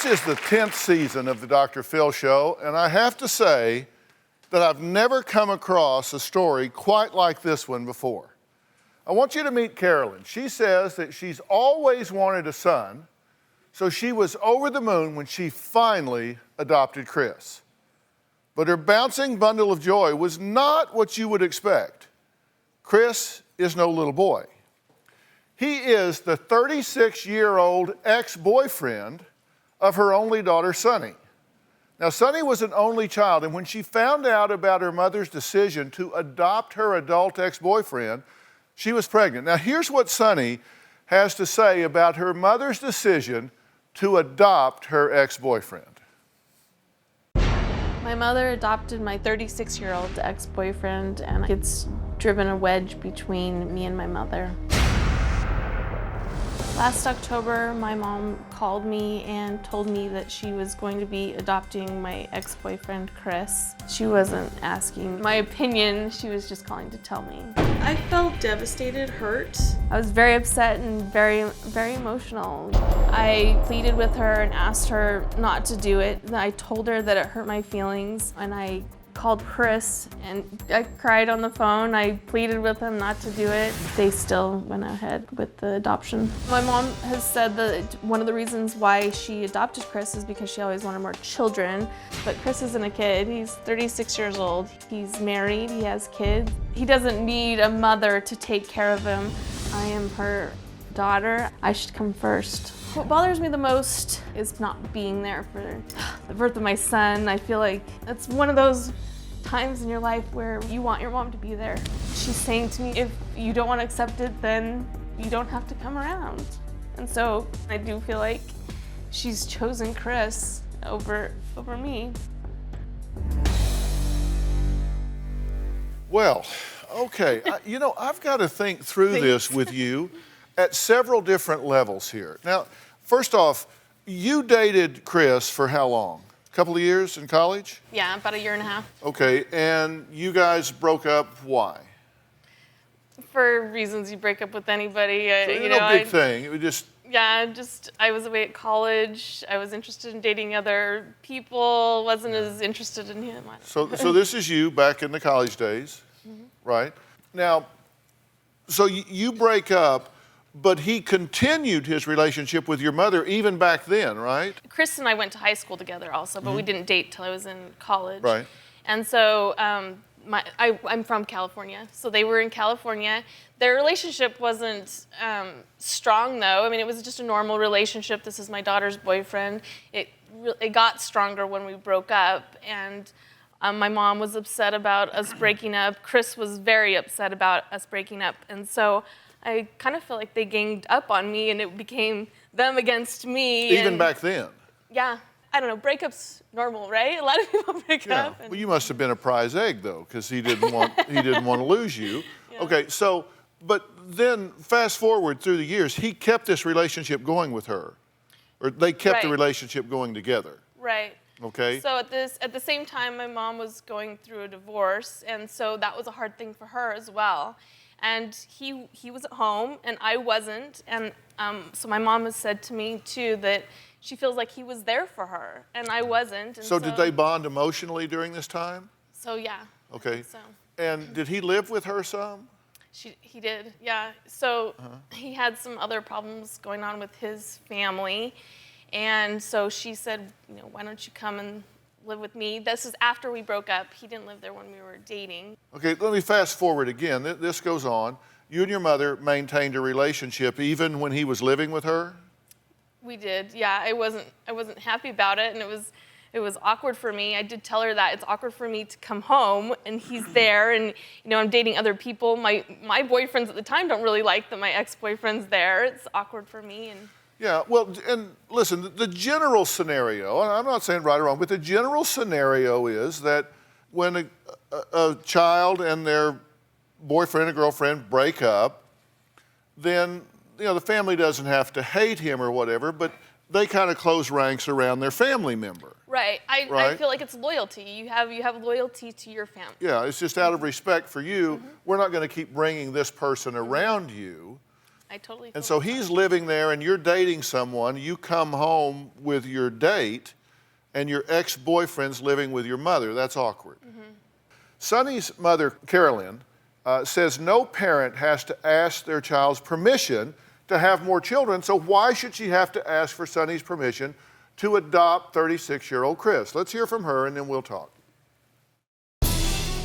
This is the 10th season of the Dr. Phil Show, and I have to say that I've never come across a story quite like this one before. I want you to meet Carolyn. She says that she's always wanted a son, so she was over the moon when she finally adopted Chris. But her bouncing bundle of joy was not what you would expect. Chris is no little boy. He is the 36-year-old ex-boyfriend of her only daughter, Sunny. Now, Sunny was an only child, and when she found out about her mother's decision to adopt her adult ex-boyfriend, she was pregnant. Now, here's what Sunny has to say about her mother's decision to adopt her ex-boyfriend. My mother adopted my 36-year-old ex-boyfriend, and it's driven a wedge between me and my mother. Last October, my mom called me and told me that she was going to be adopting my ex-boyfriend, Chris. She wasn't asking my opinion, she was just calling to tell me. I felt devastated, hurt. I was very upset and very emotional. I pleaded with her and asked her not to do it. I told her that it hurt my feelings, and I called Chris and I cried on the phone. I pleaded with him not to do it. They still went ahead with the adoption. My mom has said that one of the reasons why she adopted Chris is because she always wanted more children. But Chris isn't a kid. He's 36 years old. He's married, he has kids. He doesn't need a mother to take care of him. I am her daughter. I should come first. What bothers me the most is not being there for the birth of my son. I feel like it's one of those times in your life where you want your mom to be there. She's saying to me, if you don't want to accept it, then you don't have to come around. And so I do feel like she's chosen Chris over me. Well, okay, I've got to think through this with you at several different levels here. Now, first off, you dated Chris for how long? A couple of years in college? Yeah, about a year and a half. Okay, and you guys broke up, why? For reasons you break up with anybody. Big thing, it was just... Yeah, I was away at college. I was interested in dating other people, wasn't as interested in him. So this is you back in the college days, right? Now, so you break up, but he continued his relationship with your mother even back then, right? Chris and I went to high school together also, but we didn't date till I was in college. Right. And so I'm from California, so they were in California. Their relationship wasn't strong though. I mean, it was just a normal relationship. This is my daughter's boyfriend. It got stronger when we broke up, and my mom was upset about us breaking up. Chris was very upset about us breaking up, and so I kind of feel like they ganged up on me, and it became them against me. Even back then? Yeah. I don't know, breakups normal, right? A lot of people break up. Well, you must have been a prize egg, though, because he didn't want to lose you. Yeah. Okay, so, but then fast forward through the years, he kept this relationship going with her, or they kept the relationship going together. Right. Okay. So at the same time, my mom was going through a divorce, and so that was a hard thing for her as well. And he was at home, and I wasn't, and so my mom has said to me too that she feels like he was there for her, and I wasn't. And so did they bond emotionally during this time? So yeah. Okay. So. And did he live with her some? He did, yeah. So he had some other problems going on with his family, and so she said, why don't you come and live with me? This is after we broke up. He didn't live there when we were dating. Okay, let me fast forward again. This goes on. You and your mother maintained a relationship even when he was living with her? We did, yeah. I wasn't happy about it, and it was awkward for me. I did tell her that it's awkward for me to come home and he's there, and I'm dating other people. My boyfriends at the time don't really like that my ex-boyfriend's there. It's awkward for me. And yeah, well, and listen, the general scenario, and I'm not saying right or wrong, but the general scenario is that when a child and their boyfriend or girlfriend break up, then the family doesn't have to hate him or whatever, but they kind of close ranks around their family member. Right. I feel like it's loyalty. You have loyalty to your family. Yeah, it's just out of respect for you. We're not going to keep bringing this person around you. I totally. And so he's living there and you're dating someone. You come home with your date and your ex-boyfriend's living with your mother. That's awkward. Sunny's mother, Carolyn, says no parent has to ask their child's permission to have more children, so why should she have to ask for Sunny's permission to adopt 36-year-old Chris? Let's hear from her and then we'll talk.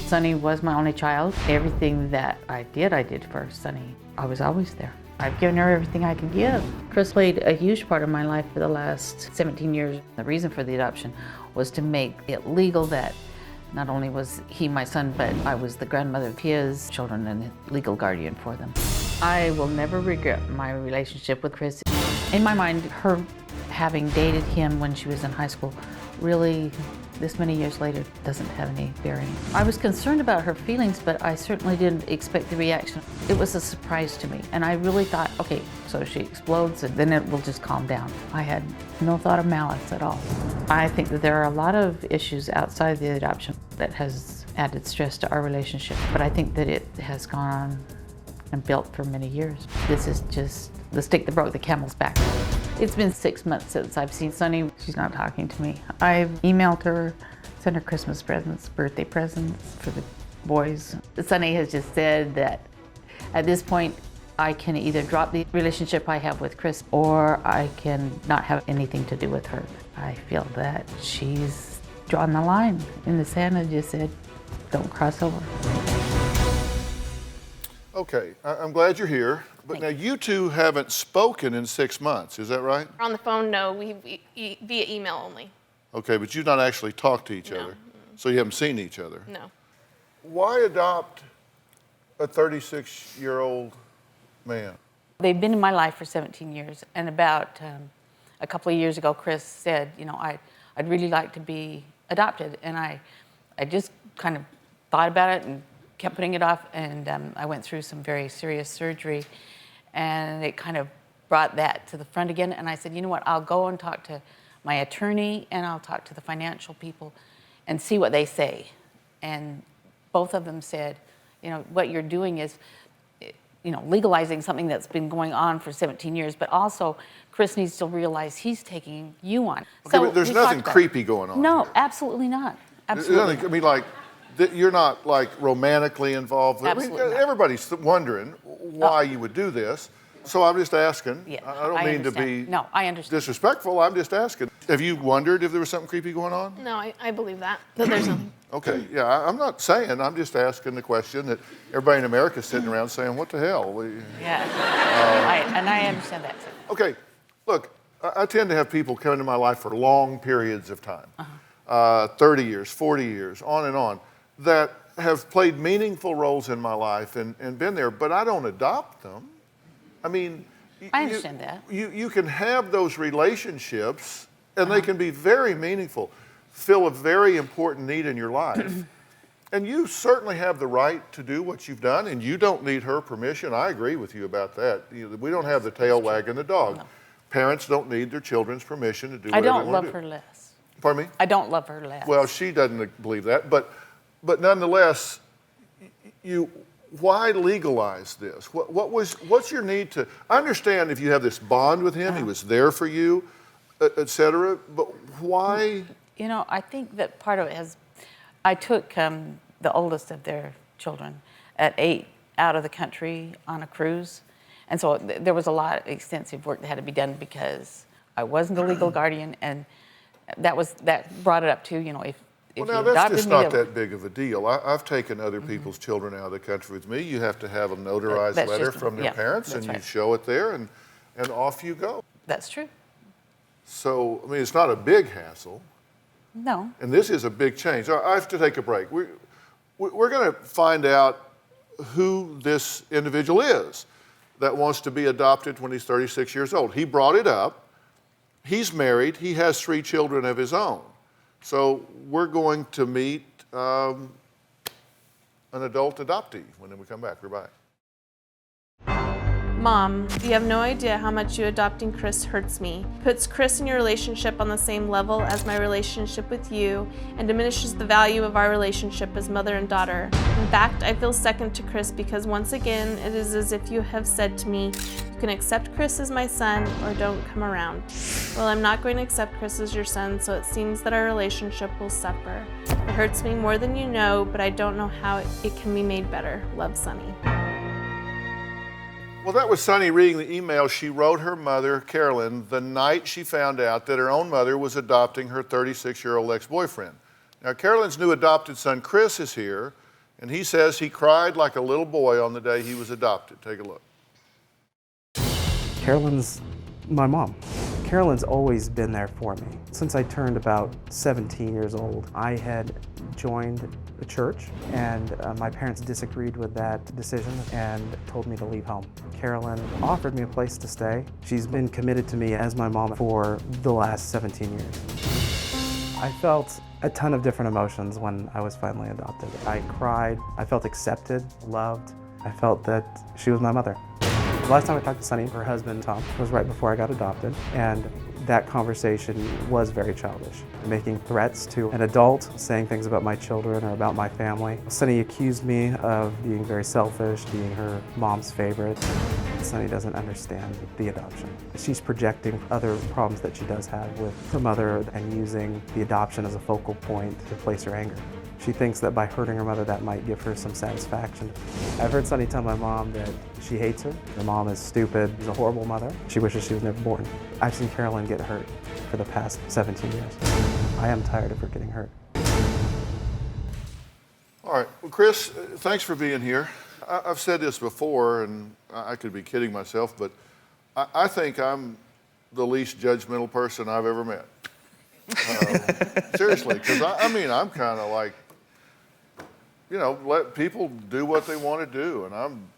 Sunny was my only child. Everything that I did for Sunny. I was always there. I've given her everything I could give. Chris played a huge part of my life for the last 17 years. The reason for the adoption was to make it legal that not only was he my son, but I was the grandmother of his children and legal guardian for them. I will never regret my relationship with Chris. In my mind, her having dated him when she was in high school really, this many years later, doesn't have any bearing. I was concerned about her feelings, but I certainly didn't expect the reaction. It was a surprise to me, and I really thought, okay, so she explodes and then it will just calm down. I had no thought of malice at all. I think that there are a lot of issues outside the adoption that has added stress to our relationship, but I think that it has gone on and built for many years. This is just the stick that broke the camel's back. It's been 6 months since I've seen Sunny. She's not talking to me. I've emailed her, sent her Christmas presents, birthday presents for the boys. Sunny has just said that at this point, I can either drop the relationship I have with Chris or I can not have anything to do with her. I feel that she's drawn the line in the sand and just said, don't cross over. Okay, I'm glad you're here. But now you two haven't spoken in 6 months, is that right? On the phone, no. We via email only. Okay, but you've not actually talked to each No. other. So you haven't seen each other. No. Why adopt a 36-year-old man? They've been in my life for 17 years, and about a couple of years ago, Chris said, you know, I'd really like to be adopted, and I just kind of thought about it and kept putting it off, and I went through some very serious surgery, and it kind of brought that to the front again, and I said, you know what, I'll go and talk to my attorney, and I'll talk to the financial people and see what they say. And both of them said, you know, what you're doing is, you know, legalizing something that's been going on for 17 years, but also Chris needs to realize he's taking you on. Okay, but there's nothing creepy going on. No, here. absolutely not. There's Absolutely. nothing, I mean, like, you're not like romantically involved with Absolutely not. Everybody's wondering why you would do this. So I'm just asking. Yeah, I don't mean to be No, I understand. disrespectful. I'm just asking. Have you wondered if there was something creepy going on? No, I believe that there's nothing. Okay, yeah, I'm not saying. I'm just asking the question that everybody in America is sitting around saying, what the hell? Yeah, and I understand that too. Okay, look, I tend to have people come into my life for long periods of time, 30 years, 40 years, on, that have played meaningful roles in my life and been there, but I don't adopt them. I mean, I understand that. You can have those relationships and they can be very meaningful, fill a very important need in your life. And you certainly have the right to do what you've done, and you don't need her permission. I agree with you about that. We don't have the tail wagging the dog. No. Parents don't need their children's permission to do I whatever they don't want love to do. her less. Pardon me? I don't love her less. Well, she doesn't believe that, but nonetheless, why legalize this? What's your need to? I understand if you have this bond with him, he was there for you, et cetera, but why? You know, I think that part of it has, I took the oldest of their children at 8 out of the country on a cruise. And so there was a lot of extensive work that had to be done because I wasn't a legal guardian, and that brought it up too, you know, if Well, you now that's adopted just me, not that big of a deal. I've taken other people's children out of the country with me. You have to have a notarized That's letter just- from their yeah, parents, that's and you right. show it there, and off you go. That's true. So, I mean, it's not a big hassle, No. and this is a big change. I have to take a break. We're going to find out who this individual is that wants to be adopted when he's 36 years old. He brought it up. He's married. He has 3 children of his own. So we're going to meet an adult adoptee when we come back. We're back. Mom, you have no idea how much you adopting Chris hurts me. Puts Chris and your relationship on the same level as my relationship with you and diminishes the value of our relationship as mother and daughter. In fact, I feel second to Chris because once again, it is as if you have said to me, you can accept Chris as my son or don't come around. Well, I'm not going to accept Chris as your son, so it seems that our relationship will suffer. It hurts me more than you know, but I don't know how it can be made better. Love, Sunny. Well, that was Sunny reading the email she wrote her mother, Carolyn, the night she found out that her own mother was adopting her 36-year-old ex-boyfriend. Now, Carolyn's new adopted son, Chris, is here, and he says he cried like a little boy on the day he was adopted. Take a look. Carolyn's my mom. Carolyn's always been there for me. Since I turned about 17 years old, I had joined the church, and my parents disagreed with that decision and told me to leave home. Carolyn offered me a place to stay. She's been committed to me as my mom for the last 17 years. I felt a ton of different emotions when I was finally adopted. I cried, I felt accepted, loved. I felt that she was my mother. The last time I talked to Sunny, her husband, Tom, was right before I got adopted, and that conversation was very childish. Making threats to an adult, saying things about my children or about my family. Sunny accused me of being very selfish, being her mom's favorite. Sunny doesn't understand the adoption. She's projecting other problems that she does have with her mother and using the adoption as a focal point to place her anger. She thinks that by hurting her mother, that might give her some satisfaction. I've heard Sunny tell my mom that she hates her. Her mom is stupid, she's a horrible mother. She wishes she was never born. I've seen Carolyn get hurt for the past 17 years. I am tired of her getting hurt. All right, well, Chris, thanks for being here. I've said this before, and I could be kidding myself, but I think I'm the least judgmental person I've ever met. Seriously, because I'm kind of like, let people do what they want to do, and I'm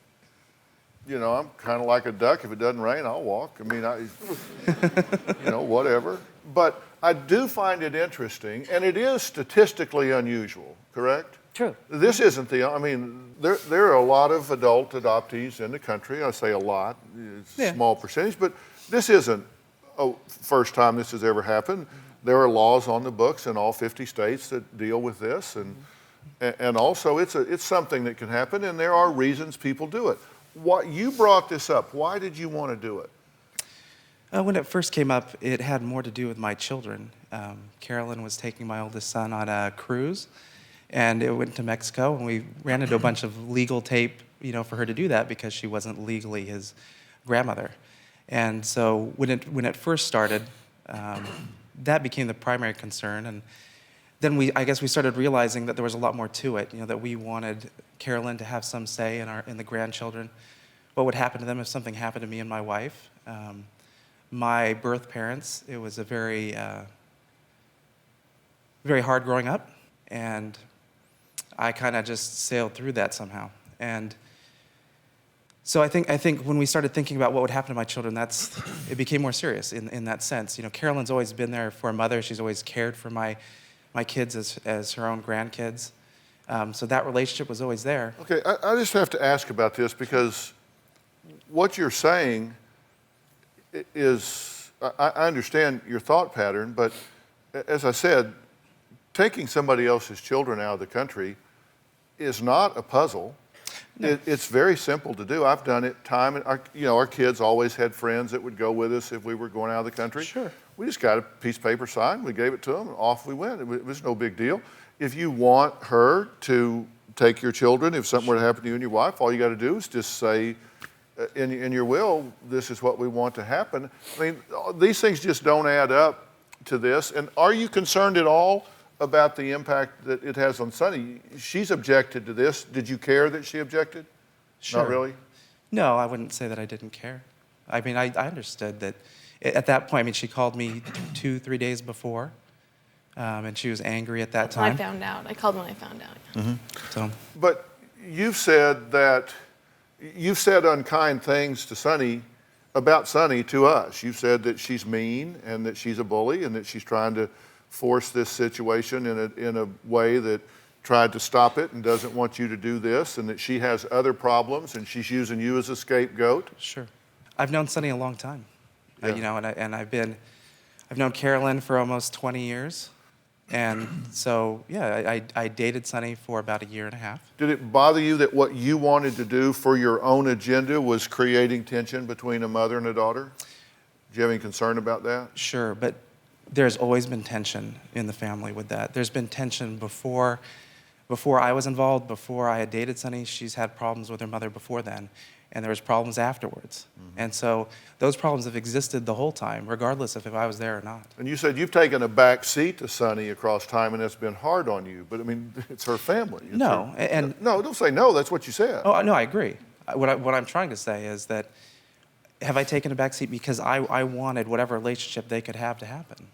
kind of like a duck. If it doesn't rain, I'll walk. Whatever. But I do find it interesting, and it is statistically unusual, correct? True. This isn't there are a lot of adult adoptees in the country. I say a lot, it's a small percentage, but this isn't the first time this has ever happened. There are laws on the books in all 50 states that deal with this, and also it's something that can happen, and there are reasons people do it. You brought this up. Why did you want to do it? When it first came up, it had more to do with my children. Carolyn was taking my oldest son on a cruise, and it went to Mexico, and we ran into a bunch of legal tape, for her to do that because she wasn't legally his grandmother. And so when it first started, that became the primary concern, and then we started realizing that there was a lot more to it. That we wanted Carolyn to have some say in the grandchildren. What would happen to them if something happened to me and my wife? My birth parents. It was a very, very hard growing up, and I kind of just sailed through that somehow. And so I think when we started thinking about what would happen to my children, it became more serious in that sense. Carolyn's always been there for a mother. She's always cared for my kids as her own grandkids. So that relationship was always there. Okay, I just have to ask about this because what you're saying is, I understand your thought pattern, but as I said, taking somebody else's children out of the country is not a puzzle. No. It's very simple to do. I've done it time, and our kids always had friends that would go with us if we were going out of the country. Sure. We just got a piece of paper signed, we gave it to them, and off we went. It was no big deal. If you want her to take your children, if something were to happen to you and your wife, all you got to do is just say in your will, this is what we want to happen. These things just don't add up to this. And are you concerned at all about the impact that it has on Sunny? She's objected to this. Did you care that she objected? Sure. Not really? No, I wouldn't say that I didn't care. I understood that at that point, she called me 2-3 days before, and she was angry at that time. I found out. I called when I found out. Mm-hmm. So. But you've said unkind things to Sunny, about Sunny to us. You've said that she's mean and that she's a bully and that she's trying to force this situation in a way that tried to stop it and doesn't want you to do this, and that she has other problems and she's using you as a scapegoat. Sure. I've known Sunny a long time. Yeah. You know, I've known Carolyn for almost 20 years. And so, yeah, I dated Sunny for about a year and a half. Did it bother you that what you wanted to do for your own agenda was creating tension between a mother and a daughter? Do you have any concern about that? Sure, but there's always been tension in the family with that. There's been tension before I was involved, before I had dated Sunny. She's had problems with her mother before then, and there was problems afterwards. And so those problems have existed the whole time, regardless of if I was there or not. And you said you've taken a back seat to Sunny across time, and it's been hard on you. But I mean, it's her family. It's No, her- and no, don't say no. That's what you said. oh no, I agree. What I'm trying to say is that have I taken a back seat because I wanted whatever relationship they could have to happen.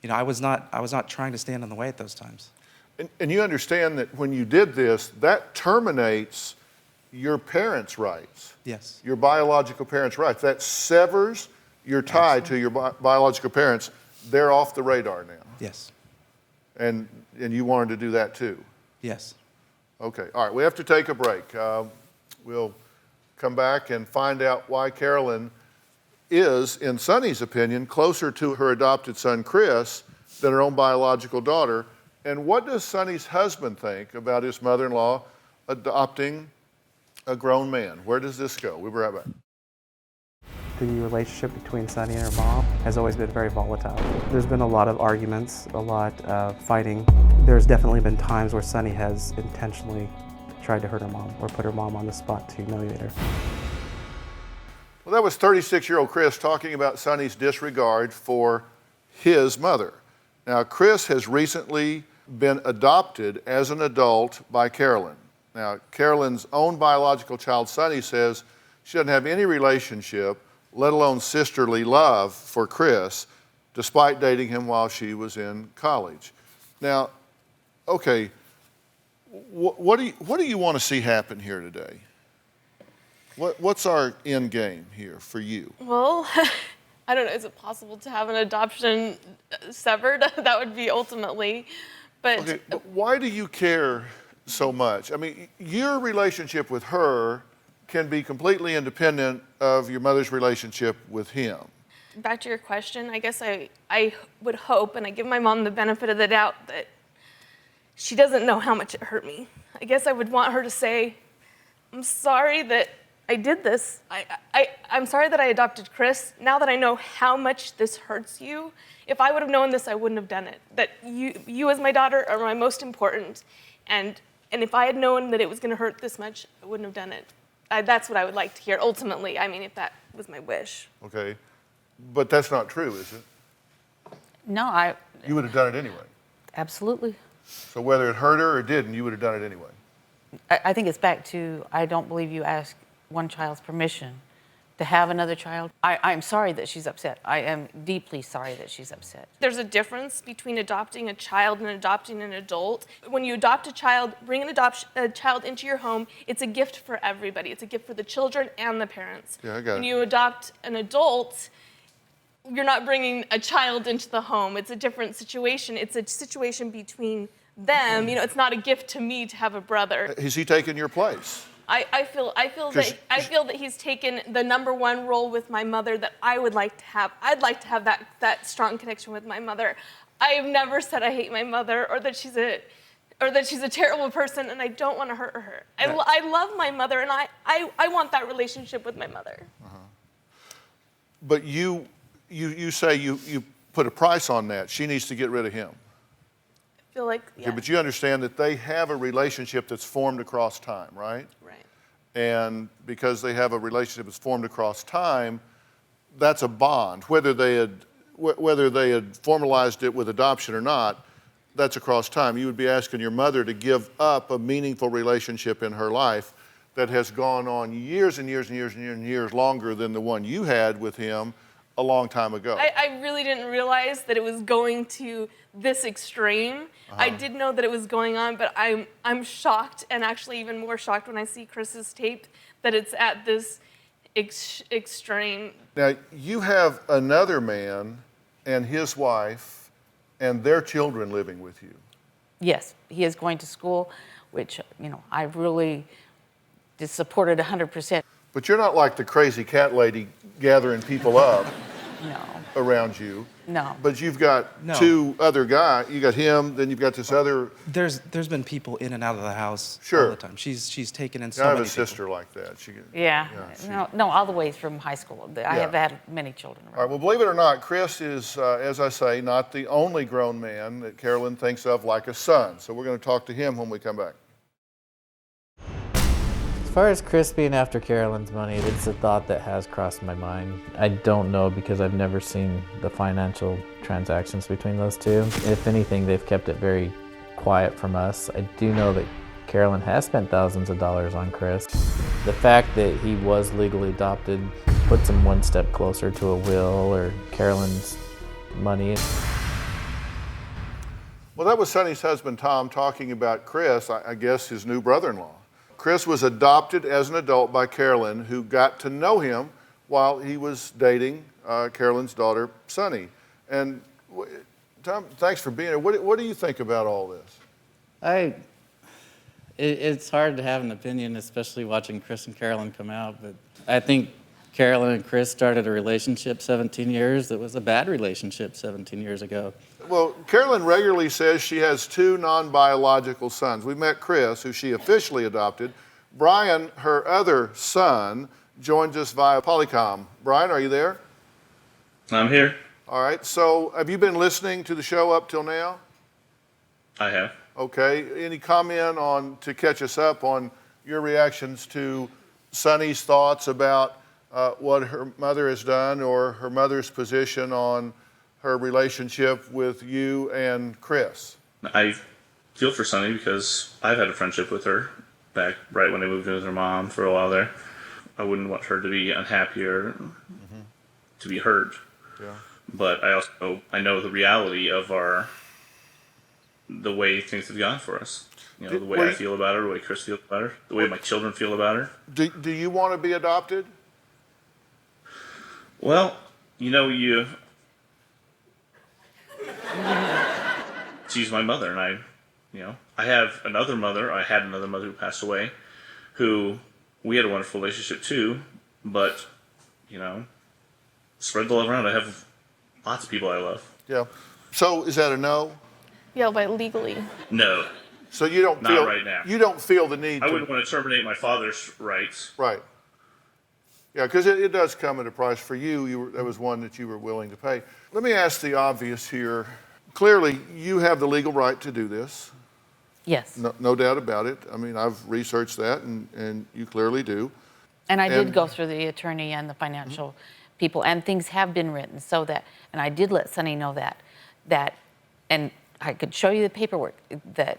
You know, I was not trying to stand in the way at those times. And you understand that when you did this, that terminates your parents' rights. Yes. Your biological parents' rights. That severs your tie to your biological parents. They're off the radar now. Yes. And you wanted to do that too. Yes. Okay. All right. We have to take a break. We'll come back and find out why Carolyn is, in Sunny's opinion, closer to her adopted son, Chris, than her own biological daughter. And what does Sunny's husband think about his mother-in-law adopting a grown man? Where does this go? We'll be right back. The relationship between Sunny and her mom has always been very volatile. There's been a lot of arguments, a lot of fighting. There's definitely been times where Sunny has intentionally tried to hurt her mom or put her mom on the spot to humiliate her. Well, that was 36-year-old Chris talking about Sunny's disregard for his mother. Now, Chris has recently been adopted as an adult by Carolyn. Now, Carolyn's own biological child, Sunny, says she doesn't have any relationship, let alone sisterly love, for Chris, despite dating him while she was in college. Now, okay, what do you want to see happen here today? What's our end game here for you? Well, I don't know. Is it possible to have an adoption severed? That would be ultimately. But, Okay, but why do you care so much? I mean, your relationship with her can be completely independent of your mother's relationship with him. back to your question, I guess I would hope, and I give my mom the benefit of the doubt, that she doesn't know how much it hurt me. I guess I would want her to say, I'm sorry that I did this. I'm sorry that I adopted Chris. Now that I know how much this hurts you, if I would have known this, I wouldn't have done it. That you as my daughter are my most important. And if I had known that it was going to hurt this much, I wouldn't have done it. That's what I would like to hear, ultimately. I mean, if that was my wish. Okay, but that's not true, is it? No, You would have done it anyway. absolutely. So whether it hurt her or didn't, you would have done it anyway. I think it's back to, I don't believe you ask one child's permission to have another child. I'm sorry that she's upset. I am deeply sorry that she's upset. There's a difference between adopting a child and adopting an adult. When you adopt a child, bring a child into your home, it's a gift for everybody. It's a gift for the children and the parents. Yeah, I got When it. you adopt an adult, you're not bringing a child into the home. It's a different situation. It's a situation between them. You know, it's not a gift to me to have a brother. Has he taken your place? I feel that he's taken the number one role with my mother that I would like to have. I'd like to have that strong connection with my mother. I have never said I hate my mother or that she's a terrible person, and I don't want to hurt her. I love my mother, and I want that relationship with my mother. But you say you put a price on that. She needs to get rid of him. I feel like, yeah. Okay, but you understand that they have a relationship that's formed across time, right? Right. And because they have a relationship that's formed across time, that's a bond. Whether they had formalized it with adoption or not, that's across time. You would be asking your mother to give up a meaningful relationship in her life that has gone on years and years and years and years and years longer than the one you had with him a long time ago. I really didn't realize that it was going to this extreme. I did know that it was going on, but I'm shocked, and actually even more shocked when I see Chris's tape, that it's at this extreme. Now, you have another man and his wife and their children living with you. Yes, he is going to school, which, I really just supported 100%. But you're not like the crazy cat lady gathering people up No, around you. no. But you've got No. two other guys. You got him, then you've got this other. There's been people in and out of the house Sure. all the time. She's taken in so I have many a people. sister like that. Yeah, she- no, all the way from high school. I have had many children. All right, well, believe it or not, Chris is, as I say, not the only grown man that Carolyn thinks of like a son. So we're going to talk to him when we come back. As far as Chris being after Carolyn's money, it's a thought that has crossed my mind. I don't know because I've never seen the financial transactions between those two. If anything, they've kept it very quiet from us. I do know that Carolyn has spent thousands of dollars on Chris. The fact that he was legally adopted puts him one step closer to a will or Carolyn's money. Well, that was Sunny's husband, Tom, talking about Chris, I guess his new brother-in-law. Chris was adopted as an adult by Carolyn, who got to know him while he was dating Carolyn's daughter, Sunny. And Tom, thanks for being here. What do you think about all this? It's hard to have an opinion, especially watching Chris and Carolyn come out, but I think Carolyn and Chris started a relationship 17 years that was a bad relationship 17 years ago. Well, Carolyn regularly says she has two non-biological sons. We met Chris, who she officially adopted. Brian, her other son, joins us via Polycom. Brian, are you there? I'm here. All right, so have you been listening to the show up till now? I have. Okay, any comment to catch us up on your reactions to Sunny's thoughts about what her mother has done or her mother's position on her relationship with you and Chris? I feel for Sunny because I've had a friendship with her back right when I moved in with her mom for a while there. I wouldn't want her to be unhappy or to be hurt. Yeah. But I know the reality of the way things have gone for us. You know, the way I feel about her, the way Chris feels about her, the way my children feel about her. Do you want to be adopted? Well, she's my mother, and I have another mother. I had another mother who passed away, who we had a wonderful relationship too, but, spread the love around. I have lots of people I love. Yeah. So is that a no? Yeah, but legally. No, So you don't Not feel right now. You don't feel the need I to. wouldn't want to terminate my father's rights. Right. Yeah, because it does come at a price for you. That was one that you were willing to pay. Let me ask the obvious here. Clearly, you have the legal right to do this. Yes. No doubt about it. I mean, I've researched that, and you clearly do. And I And- did go through the attorney and the financial people, and things have been written so that, and I did let Sunny know that, and I could show you the paperwork, that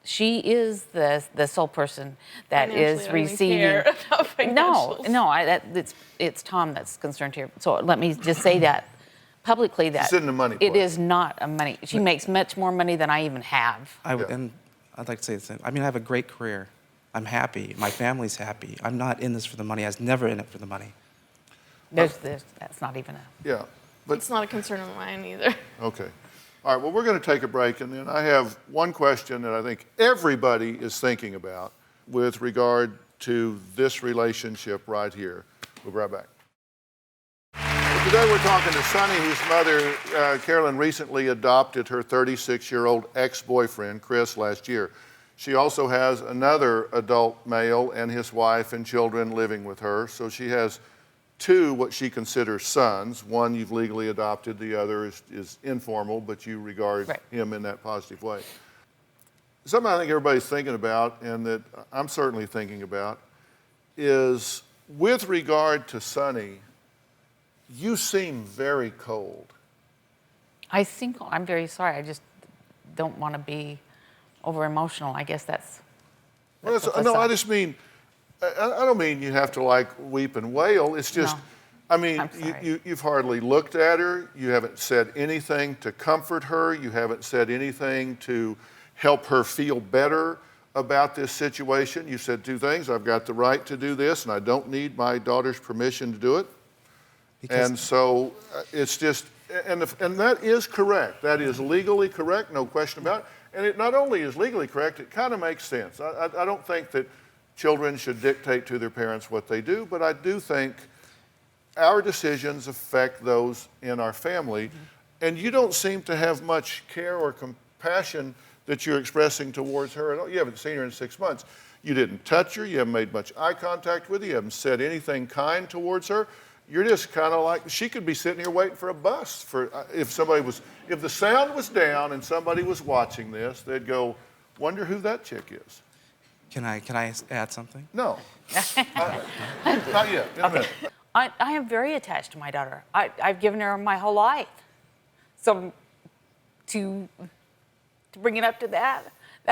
she is the sole person that is Financially, I don't even receiving. care about financials. No, it's Tom that's concerned here. So let me just say that publicly, that It's in the money it play. is not a money. She makes much more money than I even have. And I'd like to say the same. I mean, I have a great career. I'm happy. My family's happy. I'm not in this for the money. I was never in it for the money. That's not even a. Yeah. But It's not a concern of mine either. okay. All right, well, we're going to take a break, and then I have one question that I think everybody is thinking about with regard to this relationship right here. We'll be right back. Today we're talking to Sunny, whose mother, Carolyn, recently adopted her 36-year-old ex-boyfriend, Chris, last year. She also has another adult male and his wife and children living with her, so she has two what she considers sons. One you've legally adopted, the other is informal, but you regard him in that positive way. Something I think everybody's thinking about, and that I'm certainly thinking about, is with regard to Sunny, you seem very cold. I'm very sorry. I just don't want to be over emotional. I guess that's Well, I just mean, I don't mean you have to like weep and wail. It's just, No. I mean, I'm sorry. you've hardly looked at her. You haven't said anything to comfort her. You haven't said anything to help her feel better about this situation. You said two things. I've got the right to do this, and I don't need my daughter's permission to do it. And so it's just, and that is correct. That is legally correct, no question about it. And it not only is legally correct, it kind of makes sense. I don't think that children should dictate to their parents what they do, but I do think our decisions affect those in our family. And you don't seem to have much care or compassion that you're expressing towards her at all. You haven't seen her in 6 months. You didn't touch her. You haven't made much eye contact with her. You haven't said anything kind towards her. You're just kind of like, she could be sitting here waiting for a bus. If the sound was down and somebody was watching this, they'd go, wonder who that chick is. Can I add something? No. Not yet. In a minute. I am very attached to my daughter. I've given her my whole life. So to bring it up to that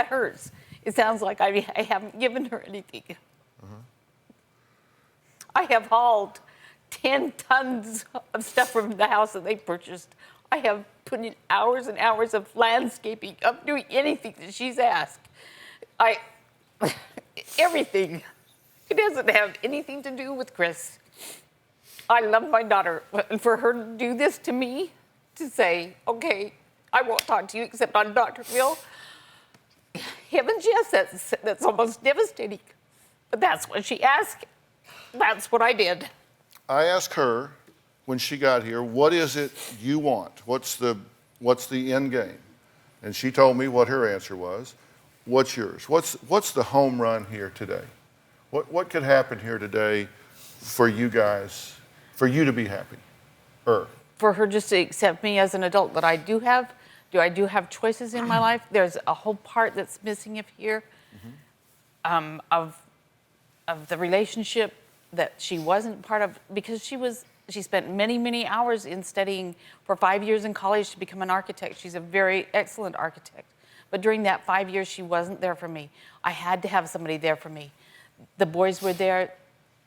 hurts. It sounds like I haven't given her anything. I have hauled 10 tons of stuff from the house that they purchased. I have put in hours and hours of landscaping, of doing anything that she's asked. Everything. It doesn't have anything to do with Chris. I love my daughter, and for her to do this to me, to say, okay, I won't talk to you except on DrPhil. Heavens, yes, that's almost devastating. But that's what she asked. That's what I did. I asked her when she got here, what is it you want? What's the end game? And she told me what her answer was. What's yours? What's the home run here today? What could happen here today for you guys, for you to be happy? For her just to accept me as an adult that I do have choices in my life. There's a whole part that's missing here of the relationship that she wasn't part of, because she spent many, many hours in studying for 5 years in college to become an architect. She's a very excellent architect. But during that 5 years, she wasn't there for me. I had to have somebody there for me. The boys were there.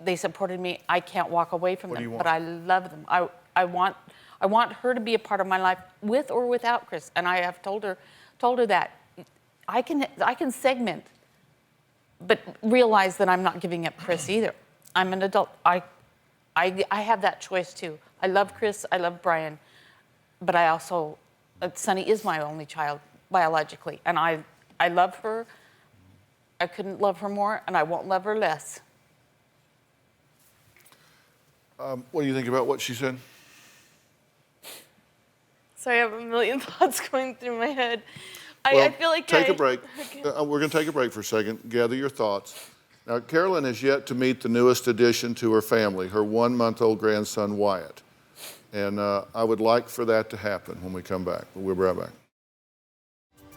They supported me. I can't walk away from them, but I love them. I want her to be a part of my life with or without Chris. And I have told her that I can segment, but realize that I'm not giving up Chris either. I'm an adult. I have that choice too. I love Chris. I love Brian, but I also, Sunny is my only child biologically, and I love her. I couldn't love her more, and I won't love her less. What do you think about what she said? So I have a million thoughts going through my head. Well, I feel like take a break. Okay. We're going to take a break for a second, gather your thoughts. Now, Carolyn has yet to meet the newest addition to her family, her 1-month-old grandson, Wyatt. And I would like for that to happen when we come back. We'll be right back.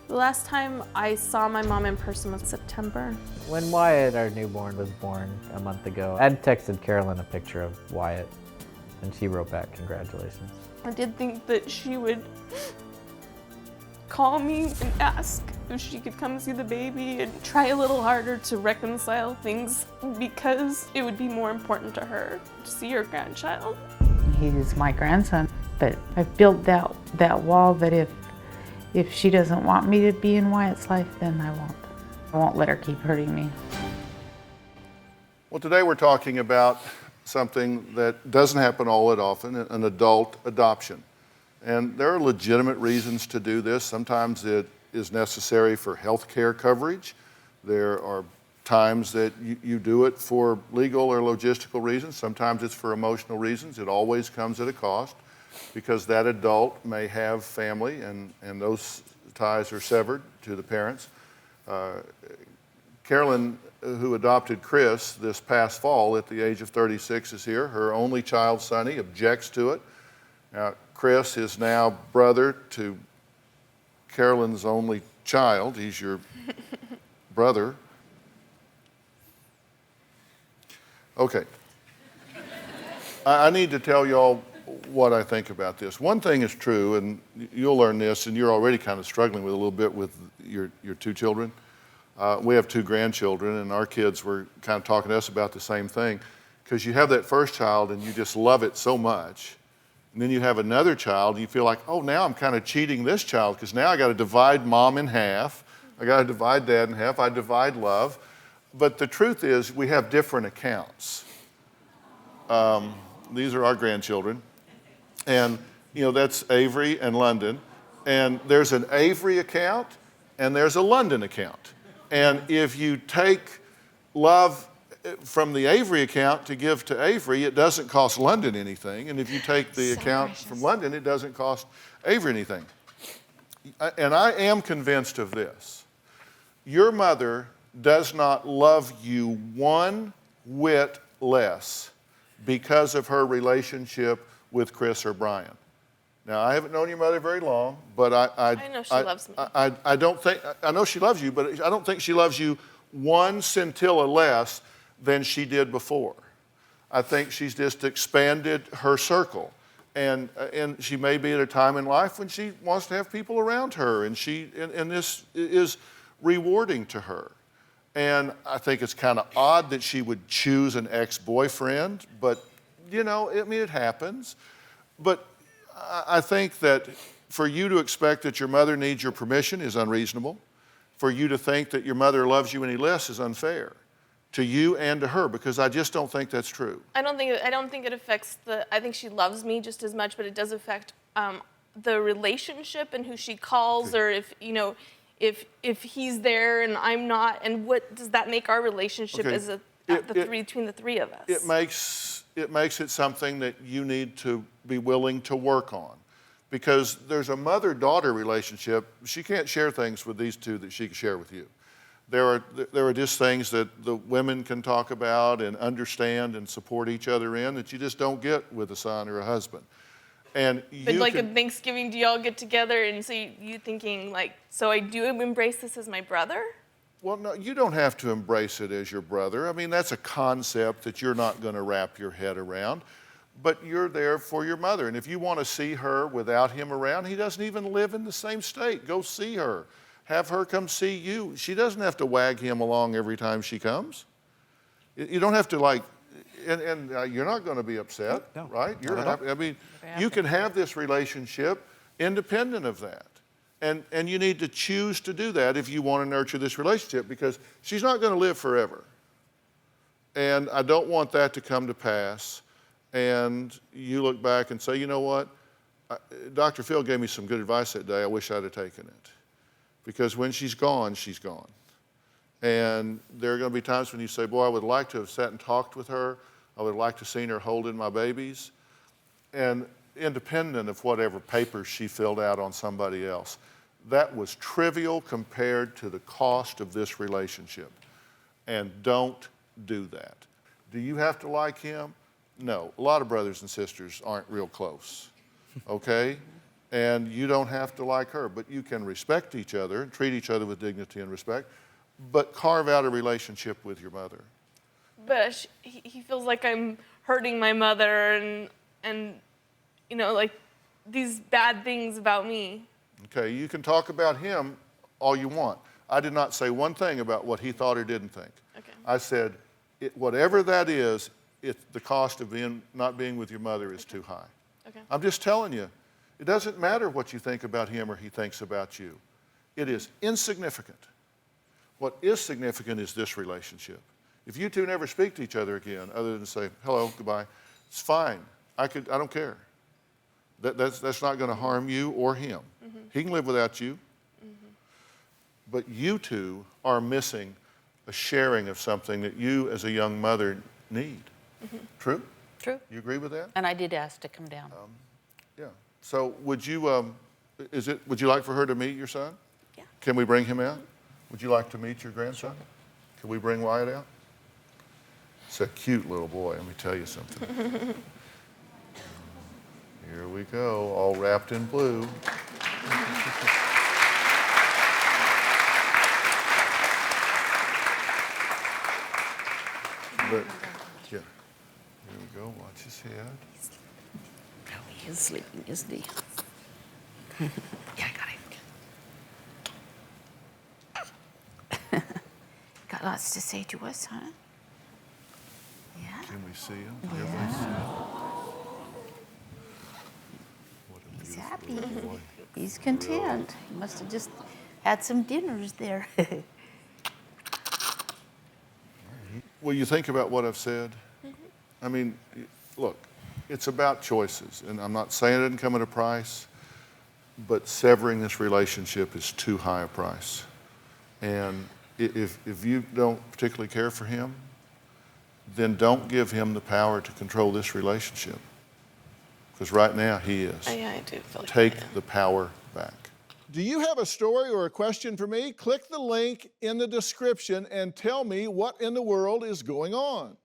The last time I saw my mom in person was September. When Wyatt, our newborn, was born a month ago, I'd texted Carolyn a picture of Wyatt, and she wrote back, "Congratulations." I did think that she would call me and ask if she could come see the baby and try a little harder to reconcile things, because it would be more important to her to see her grandchild. He's my grandson, but I've built that wall that if she doesn't want me to be in Wyatt's life, then I won't. I won't let her keep hurting me. Well, today we're talking about something that doesn't happen all that often, an adult adoption. And there are legitimate reasons to do this. Sometimes it is necessary for health care coverage. There are times that you do it for legal or logistical reasons. Sometimes it's for emotional reasons. It always comes at a cost, because that adult may have family and those ties are severed to the parents. Carolyn, who adopted Chris this past fall at the age of 36, is here. Her only child, Sunny, objects to it. Now, Chris is now brother to Carolyn's only child. He's your brother. Okay. I need to tell y'all what I think about this. One thing is true, and you'll learn this, and you're already kind of struggling with a little bit with your 2 children. We have 2 grandchildren, and our kids were kind of talking to us about the same thing, because you have that first child and you just love it so much, and then you have another child and you feel like, oh, now I'm kind of cheating this child, because now I got to divide mom in half, I got to divide dad in half, I divide love. But the truth is, we have different accounts. These are our grandchildren. And, that's Avery and London. And there's an Avery account and there's a London account. And if you take love from the Avery account to give to Avery, it doesn't cost London anything. And if you take the account from London, it doesn't cost Avery anything. And I am convinced of this. Your mother does not love you one whit less because of her relationship with Chris or Brian. Now, I haven't known your mother very long, but I know she loves me. I don't think, I know she loves you, but I don't think she loves you one scintilla less than she did before. I think she's just expanded her circle. And she may be at a time in life when she wants to have people around her, and this is rewarding to her. And I think it's kind of odd that she would choose an ex-boyfriend, but you know, I mean, it happens. But I think that for you to expect that your mother needs your permission is unreasonable. For you to think that your mother loves you any less is unfair to you and to her, because I just don't think that's true. I don't think it affects I think she loves me just as much, but it does affect the relationship and who she calls, or if, you know, if he's there and I'm not, and what does that make our relationship as between the three of us? It makes it something that you need to be willing to work on, because there's a mother-daughter relationship. She can't share things with these two that she can share with you. There are just things that the women can talk about and understand and support each other in that you just don't get with a son or a husband. And but like at Thanksgiving, do y'all get together and so you thinking like, so I do embrace this as my brother? Well, no, you don't have to embrace it as your brother. I mean, that's a concept that you're not going to wrap your head around. But you're there for your mother. And if you want to see her without him around, he doesn't even live in the same state. Go see her. Have her come see you. She doesn't have to wag him along every time she comes. You don't have to like, and you're not going to be upset, no, right? You're happy. I mean, you can have this relationship independent of that. And you need to choose to do that if you want to nurture this relationship, because she's not going to live forever. And I don't want that to come to pass. And you look back and say, you know what? DrPhil gave me some good advice that day. I wish I'd have taken it. Because when she's gone, she's gone. And there are going to be times when you say, boy, I would like to have sat and talked with her. I would have liked to have seen her holding my babies. And independent of whatever papers she filled out on somebody else, that was trivial compared to the cost of this relationship. And don't do that. Do you have to like him? No. A lot of brothers and sisters aren't real close, okay? And you don't have to like her, but you can respect each other and treat each other with dignity and respect, but carve out a relationship with your mother. But he feels like I'm hurting my mother and you know, like these bad things about me. Okay, you can talk about him all you want. I did not say one thing about what he thought or didn't think. Okay. I said, whatever that is, the cost of not being with your mother is too high. Okay. I'm just telling you, it doesn't matter what you think about him or he thinks about you. It is insignificant. What is significant is this relationship. If you two never speak to each other again, other than say, hello, goodbye, it's fine. I don't care. That's not going to harm you or him. Mm-hmm. He can live without you. Mm-hmm. But you two are missing a sharing of something that you as a young mother need. Mm-hmm. True? True. You agree with that? And I did ask to come down. Yeah. So would you like for her to meet your son? Yeah. Can we bring him out? Would you like to meet your grandson? Sure. Can we bring Wyatt out? It's a cute little boy, let me tell you something. Here we go, all wrapped in blue. But, yeah, here we go, watch his head. Oh, he is sleeping, isn't he? Yeah, I got him. Got lots to say to us, huh? Yeah. Can we see him? Can everybody see him? What a He's beautiful happy. little boy. He's content. He must have just had some dinners there. Well, you think about what I've said. I mean, look, it's about choices, and I'm not saying it doesn't come at a price, but severing this relationship is too high a price. And if you don't particularly care for him, then don't give him the power to control this relationship. Because right now he is. Yeah, I do feel like Take that. the power back. Do you have a story or a question for me? Click the link in the description and tell me what in the world is going on.